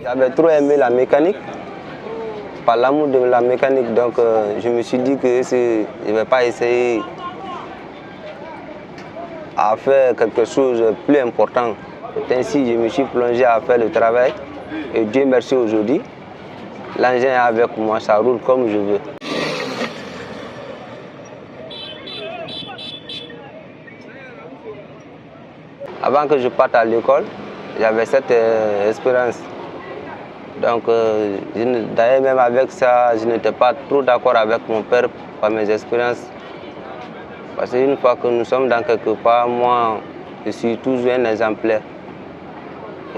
J'avais trop aimé la mécanique, par l'amour de la mécanique, donc je me suis dit que je ne vais pas essayer à faire quelque chose de plus important. Ainsi, je me suis plongé à faire le travail et Dieu merci aujourd'hui, l'engin est avec moi, ça roule comme je veux. Avant que je parte à l'école, j'avais cette espérance. Donc, d'ailleurs, même avec ça, je n'étais pas trop d'accord avec mon père par mes expériences. Parce qu'une fois que nous sommes dans quelque part, moi, je suis toujours un exemplaire.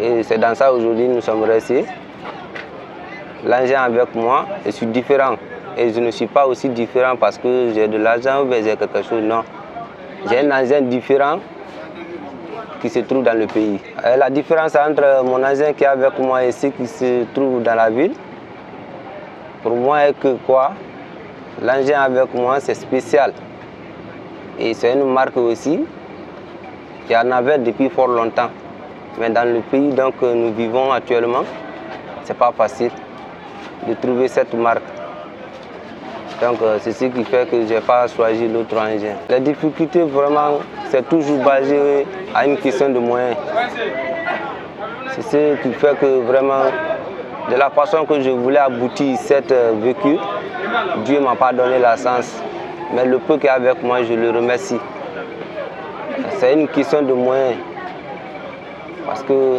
Et c'est dans ça aujourd'hui nous sommes restés. L'engin avec moi, je suis différent. Et je ne suis pas aussi différent parce que j'ai de l'argent ou j'ai quelque chose, non. J'ai un engin différent qui se trouve dans le pays. La différence entre mon engin qui est avec moi et ceux qui se trouvent dans la ville, pour moi est que quoi? L'engin avec moi c'est spécial. Et c'est une marque aussi qui en avait depuis fort longtemps. Mais dans le pays donc, que nous vivons actuellement, c'est pas facile de trouver cette marque. Donc c'est ce qui fait que je n'ai pas choisi l'autre engin. Les difficultés vraiment, c'est toujours basé à une question de moyens. C'est ce qui fait que vraiment, de la façon que je voulais aboutir cette véhicule, Dieu ne m'a pas donné la chance. Mais le peu qu'il y a avec moi, je le remercie. C'est une question de moyens. Parce que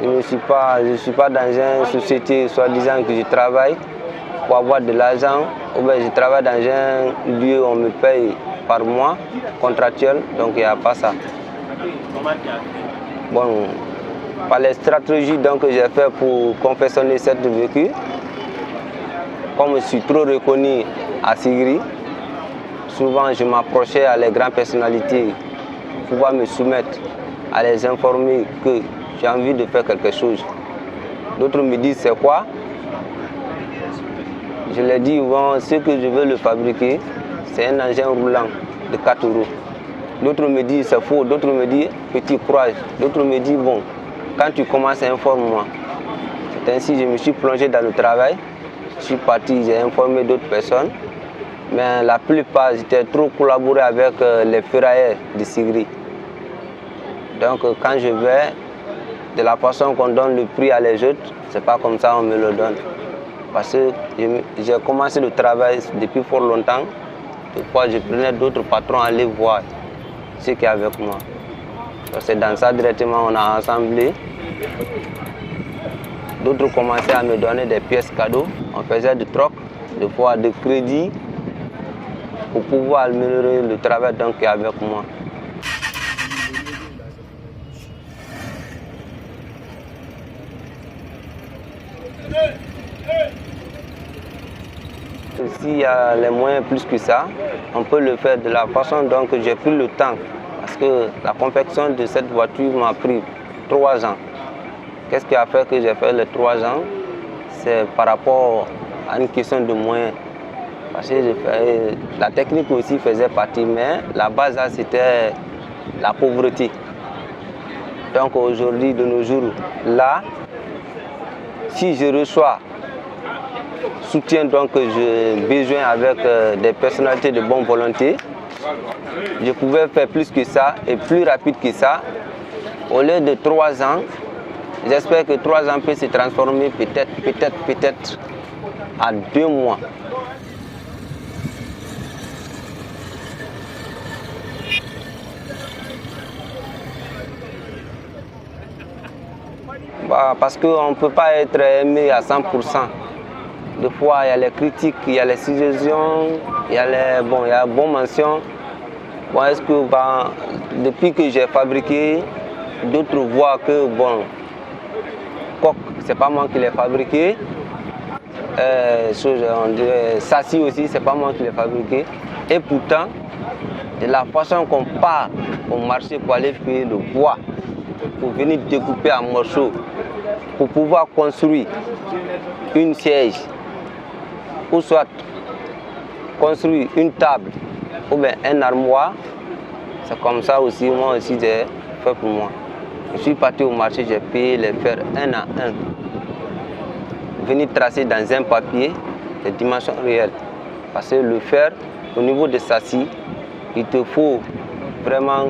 je ne suis pas dans une société soi-disant que je travaille pour avoir de l'argent, ou bien je travaille dans un lieu où on me paye par mois, contractuel, donc il n'y a pas ça. Bon, par les stratégies donc, que j'ai fait pour confectionner cette véhicule, comme je suis trop reconnu à Sigri, souvent je m'approchais à les grandes personnalités pour pouvoir me soumettre, à les informer que j'ai envie de faire quelque chose. D'autres me disent c'est quoi? Je leur dis, bon, ce que je veux le fabriquer, c'est un engin roulant de 4 roues. D'autres me disent, c'est faux. D'autres me disent, petit courage. D'autres me disent, bon, quand tu commences, informe-moi. C'est ainsi que je me suis plongé dans le travail. Je suis parti, j'ai informé d'autres personnes. Mais la plupart, j'étais trop collaboré avec les ferrailleurs de Sigri. Donc, quand je vais, de la façon qu'on donne le prix à les autres, c'est pas comme ça qu'on me le donne. Parce que j'ai commencé le travail depuis fort longtemps. Des fois, je prenais d'autres patrons à aller voir ce qu'il y a avec moi. C'est dans ça directement on a assemblé. D'autres commençaient à me donner des pièces cadeaux. On faisait du troc, des fois de crédit pour pouvoir améliorer le travail qu'il y a avec moi. S'il y a les moyens plus que ça, on peut le faire de la façon dont j'ai pris le temps. Parce que la confection de cette voiture m'a pris 3 ans. Qu'est-ce qui a fait que j'ai fait les 3 ans? C'est par rapport à une question de moyens. Parce que la technique aussi faisait partie, mais la base c'était la pauvreté. Donc aujourd'hui, de nos jours, là, si je reçois soutien donc que j'ai besoin avec des personnalités de bonne volonté, je pouvais faire plus que ça et plus rapide que ça. Au lieu de 3 ans, j'espère que 3 ans peut se transformer peut-être à 2 mois. Parce qu'on ne peut pas être aimé à 100%. Des fois, il y a les critiques, il y a les suggestions, il y a les bonnes mentions. Bon, est-ce que depuis que j'ai fabriqué, d'autres voient que c'est pas moi qui l'ai fabriqué. Sassi aussi, c'est pas moi qui l'ai fabriqué. Et pourtant, de la façon qu'on part au marché pour aller faire le bois, pour venir découper en morceaux, pour pouvoir construire une siège, ou soit construire une table ou bien un armoire, c'est comme ça aussi, moi aussi j'ai fait pour moi. Je suis parti au marché, j'ai payé les fers un à un. venir tracer dans un papier les dimensions réelles. Parce que le fer, au niveau de sa scie, il te faut vraiment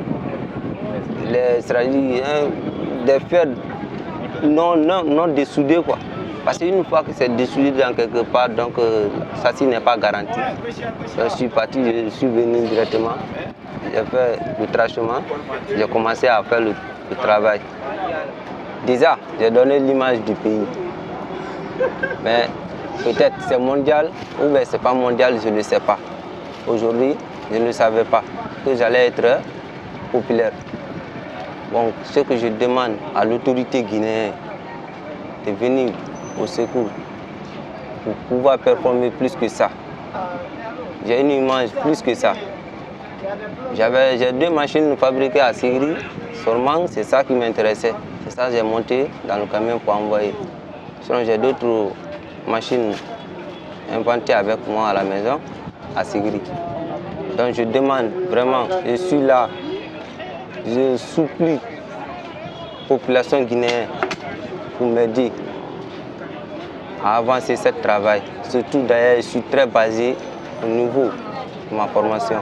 des fers non dessoudés, quoi. Parce qu'une fois que c'est dessoudé dans quelque part, donc ça n'est pas garanti. Donc, je suis parti, je suis venu directement, j'ai fait le trachement, j'ai commencé à faire le travail. Déjà, j'ai donné l'image du pays. Mais peut-être c'est mondial ou bien c'est pas mondial, je ne sais pas. Aujourd'hui, je ne savais pas que j'allais être populaire. Bon, ce que je demande à l'autorité guinéenne, de venir au secours pour pouvoir performer plus que ça. J'ai une image plus que ça. J'ai 2 machines fabriquées à Sigri, seulement c'est ça qui m'intéressait. C'est ça que j'ai monté dans le camion pour envoyer. Sinon j'ai d'autres machines inventées avec moi à la maison, à Sigri. Donc je demande vraiment, je suis là, je supplie la population guinéenne pour m'aider à avancer ce travail. Surtout d'ailleurs, je suis très basé au niveau de ma formation.